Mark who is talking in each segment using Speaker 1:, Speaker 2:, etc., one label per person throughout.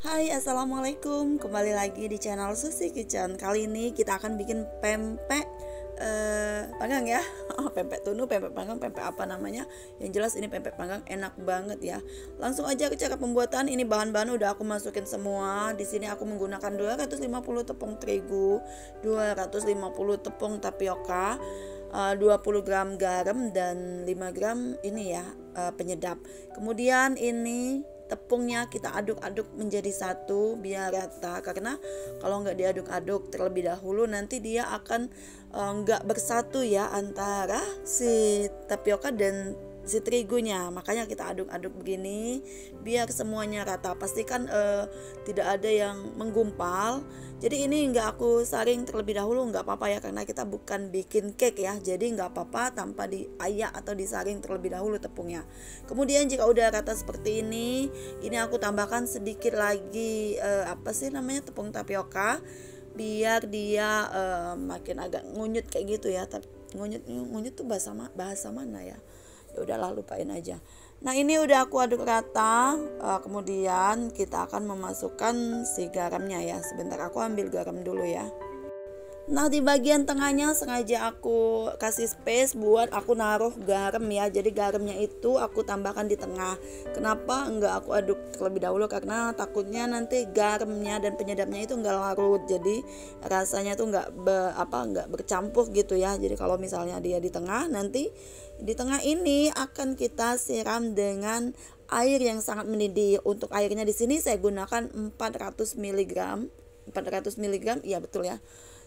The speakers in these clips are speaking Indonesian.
Speaker 1: Hai, assalamualaikum. Kembali lagi di channel Susi Kitchen. Kali ini kita akan bikin pempek panggang ya. Pempek tunu, pempek panggang, pempek apa namanya? Yang jelas ini pempek panggang enak banget ya. Langsung aja ke cara pembuatan. Ini bahan-bahan udah aku masukin semua. Di sini aku menggunakan 250 tepung terigu, 250 tepung tapioka, 20 gram garam dan 5 gram ini ya penyedap. Kemudian ini tepungnya kita aduk-aduk menjadi satu biar rata, karena kalau nggak diaduk-aduk terlebih dahulu nanti dia akan nggak bersatu ya antara si tapioka dan si terigunya. Makanya kita aduk-aduk begini biar semuanya rata. Pastikan tidak ada yang menggumpal. Jadi ini nggak aku saring terlebih dahulu, nggak apa-apa ya, karena kita bukan bikin cake ya. Jadi nggak apa-apa tanpa diayak atau disaring terlebih dahulu tepungnya. Kemudian jika udah rata seperti ini aku tambahkan sedikit lagi tepung tapioka biar dia makin agak ngunyut kayak gitu ya. Tapi ngunyut tuh bahasa mana ya? Ya udahlah, lupain aja. Nah, ini udah aku aduk rata. Kemudian kita akan memasukkan si garamnya ya. Sebentar, aku ambil garam dulu ya. Nah, di bagian tengahnya sengaja aku kasih space buat aku naruh garam ya. Jadi garamnya itu aku tambahkan di tengah. Kenapa enggak aku aduk terlebih dahulu? Karena takutnya nanti garamnya dan penyedapnya itu enggak larut. Jadi rasanya tuh enggak bercampur gitu ya. Jadi kalau misalnya dia di tengah, nanti di tengah ini akan kita siram dengan air yang sangat mendidih. Untuk airnya di sini saya gunakan 400 mg. 400 mg, iya betul ya.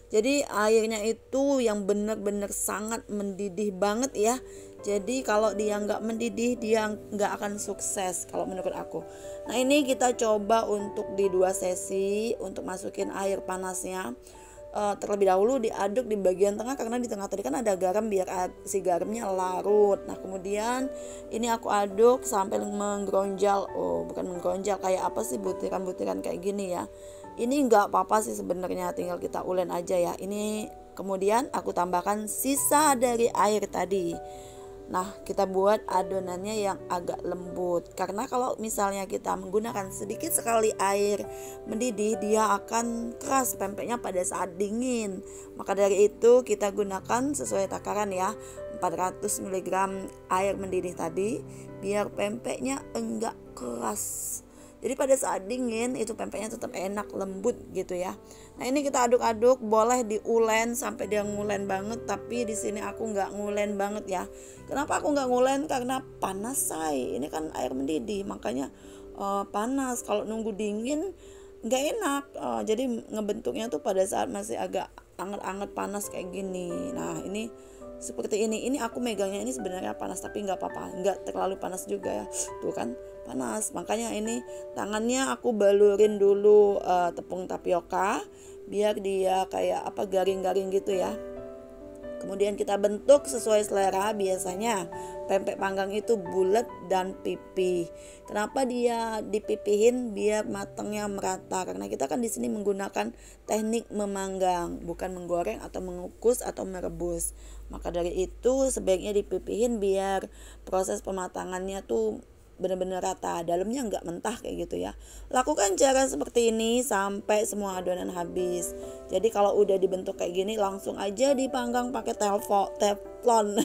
Speaker 1: Jadi airnya itu yang benar-benar sangat mendidih banget ya. Jadi kalau dia nggak mendidih, dia nggak akan sukses kalau menurut aku. Nah, ini kita coba untuk di 2 sesi untuk masukin air panasnya. Terlebih dahulu diaduk di bagian tengah, karena di tengah tadi kan ada garam biar si garamnya larut. Nah, kemudian ini aku aduk sampai menggonjal. Oh, bukan menggonjal, kayak apa sih, butiran-butiran kayak gini ya. Ini nggak apa-apa sih sebenarnya, tinggal kita ulen aja ya. Ini kemudian aku tambahkan sisa dari air tadi. Nah, kita buat adonannya yang agak lembut. Karena kalau misalnya kita menggunakan sedikit sekali air mendidih, dia akan keras pempeknya pada saat dingin. Maka dari itu kita gunakan sesuai takaran ya, 400 mg air mendidih tadi biar pempeknya enggak keras. Jadi pada saat dingin itu pempeknya tetap enak, lembut gitu ya. Nah, ini kita aduk-aduk, boleh diulen sampai dia ngulen banget, tapi di sini aku nggak ngulen banget ya. Kenapa aku nggak ngulen? Karena panas say. Ini kan air mendidih, makanya panas. Kalau nunggu dingin nggak enak. Jadi ngebentuknya tuh pada saat masih agak anget-anget panas kayak gini. Nah, ini seperti ini aku megangnya ini sebenarnya panas, tapi nggak apa-apa, nggak terlalu panas juga ya. Tuh kan panas, makanya ini tangannya aku balurin dulu tepung tapioka biar dia kayak garing-garing gitu ya. Kemudian kita bentuk sesuai selera. Biasanya pempek panggang itu bulat dan pipih. Kenapa dia dipipihin? Biar matangnya merata. Karena kita kan di sini menggunakan teknik memanggang, bukan menggoreng atau mengukus atau merebus. Maka dari itu sebaiknya dipipihin biar proses pematangannya tuh benar-benar rata, dalamnya nggak mentah kayak gitu ya. Lakukan cara seperti ini sampai semua adonan habis. Jadi kalau udah dibentuk kayak gini, langsung aja dipanggang pakai teflon.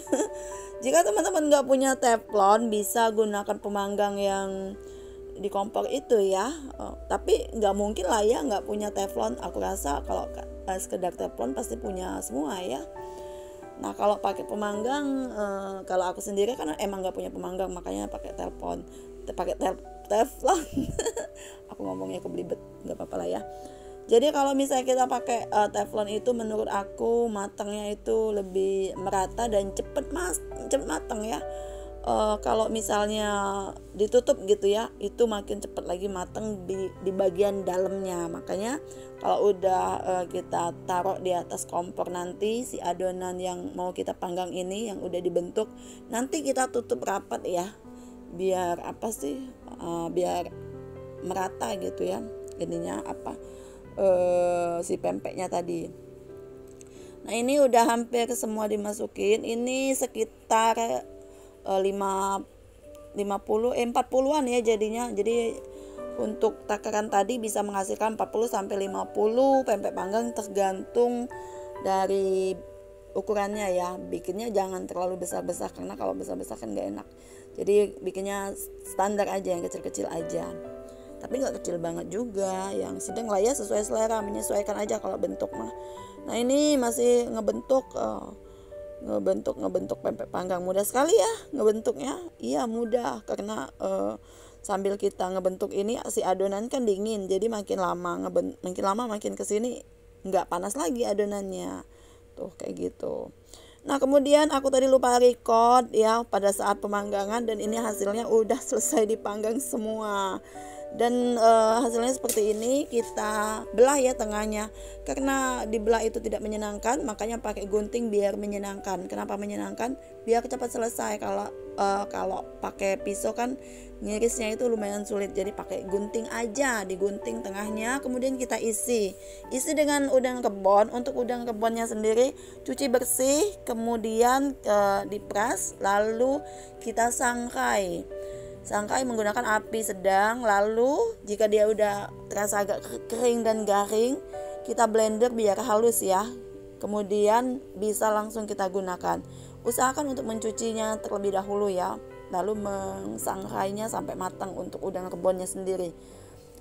Speaker 1: Jika teman-teman nggak punya teflon, bisa gunakan pemanggang yang di kompor itu ya. Tapi nggak mungkin lah ya nggak punya teflon. Aku rasa kalau sekedar teflon pasti punya semua ya. Nah, kalau pakai pemanggang, kalau aku sendiri kan emang nggak punya pemanggang, makanya pakai teflon. Aku ngomongnya kebelibet, nggak apa-apa lah ya. Jadi kalau misalnya kita pakai teflon itu, menurut aku matangnya itu lebih merata dan cepet matang ya. Kalau misalnya ditutup gitu ya, itu makin cepat lagi matang di bagian dalamnya. Makanya kalau udah kita taruh di atas kompor, nanti si adonan yang mau kita panggang ini yang udah dibentuk, nanti kita tutup rapat ya, biar biar merata gitu ya ininya si pempeknya tadi. Nah, ini udah hampir semua dimasukin. Ini sekitar 40-an ya jadinya. Jadi Untuk takaran tadi bisa menghasilkan 40 sampai 50 pempek panggang tergantung dari ukurannya ya. Bikinnya jangan terlalu besar-besar karena kalau besar-besar kan gak enak. Jadi bikinnya standar aja, yang kecil-kecil aja. Tapi gak kecil banget juga, yang sedang lah ya, sesuai selera, menyesuaikan aja kalau bentuk mah. Nah ini masih ngebentuk pempek panggang. Mudah sekali ya ngebentuknya. Iya mudah, karena sambil kita ngebentuk ini si adonan kan dingin, jadi makin lama makin kesini nggak panas lagi adonannya tuh kayak gitu. Nah kemudian aku tadi lupa record ya pada saat pemanggangan, dan ini hasilnya udah selesai dipanggang semua. Dan hasilnya seperti ini. Kita belah ya tengahnya, karena dibelah itu tidak menyenangkan, makanya pakai gunting biar menyenangkan. Kenapa menyenangkan? Biar cepat selesai. Kalau pakai pisau kan ngirisnya itu lumayan sulit, jadi pakai gunting aja, digunting tengahnya, kemudian kita isi dengan udang kebon. Untuk udang kebonnya sendiri cuci bersih, kemudian diperas, lalu kita sangkai menggunakan api sedang. Lalu jika dia udah terasa agak kering dan garing, kita blender biar halus ya. Kemudian bisa langsung kita gunakan. Usahakan untuk mencucinya terlebih dahulu ya, lalu mensangkainya sampai matang untuk udang rebonnya sendiri.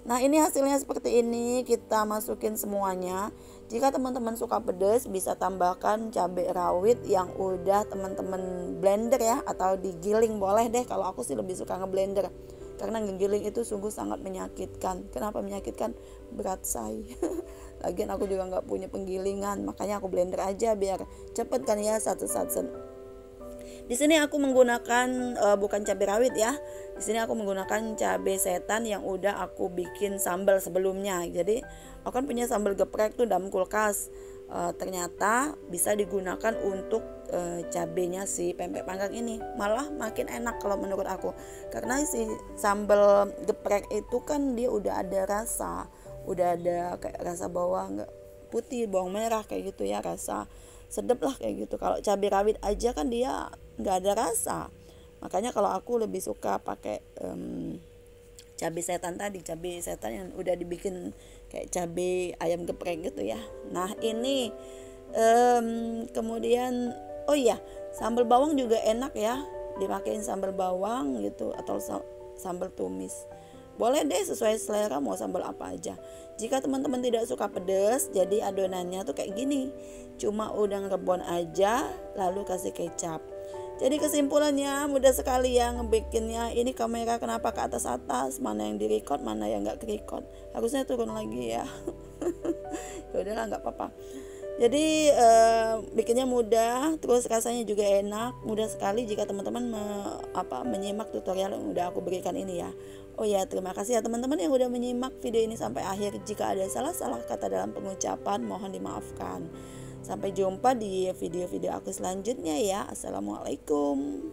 Speaker 1: Nah ini hasilnya seperti ini. Kita masukin semuanya. Jika teman-teman suka pedas, bisa tambahkan cabai rawit yang udah teman-teman blender ya, atau digiling boleh deh. Kalau aku sih lebih suka ngeblender, karena ngegiling itu sungguh sangat menyakitkan. Kenapa menyakitkan? Berat saya. Lagian aku juga nggak punya penggilingan, makanya aku blender aja biar cepet kan ya satu-satu. Di sini aku menggunakan bukan cabai rawit ya. Di sini aku menggunakan cabai setan yang udah aku bikin sambal sebelumnya. Jadi aku kan punya sambal geprek tuh dalam kulkas. Ternyata bisa digunakan untuk cabenya si pempek panggang ini. Malah makin enak kalau menurut aku. Karena si sambal geprek itu kan dia udah ada rasa, udah ada kayak rasa bawang putih, bawang merah kayak gitu ya, rasa sedep lah kayak gitu. Kalau cabai rawit aja kan dia nggak ada rasa. Makanya kalau aku lebih suka pakai cabai setan tadi, cabai setan yang udah dibikin kayak cabai ayam geprek gitu ya. Nah ini kemudian oh iya, sambal bawang juga enak ya, dipakein sambal bawang gitu atau sambal tumis. Boleh deh sesuai selera mau sambal apa aja. Jika teman-teman tidak suka pedas, jadi adonannya tuh kayak gini, cuma udang rebon aja lalu kasih kecap. Jadi kesimpulannya mudah sekali ya ngebikinnya. Ini kamera kenapa ke atas-atas, mana yang direcord mana yang nggak direcord, harusnya turun lagi ya. Ya udahlah nggak apa-apa. Jadi bikinnya mudah, terus rasanya juga enak. Mudah sekali jika teman-teman menyimak tutorial yang udah aku berikan ini ya. Oh ya, terima kasih ya teman-teman yang udah menyimak video ini sampai akhir. Jika ada salah-salah kata dalam pengucapan, mohon dimaafkan. Sampai jumpa di video-video aku selanjutnya ya. Assalamualaikum.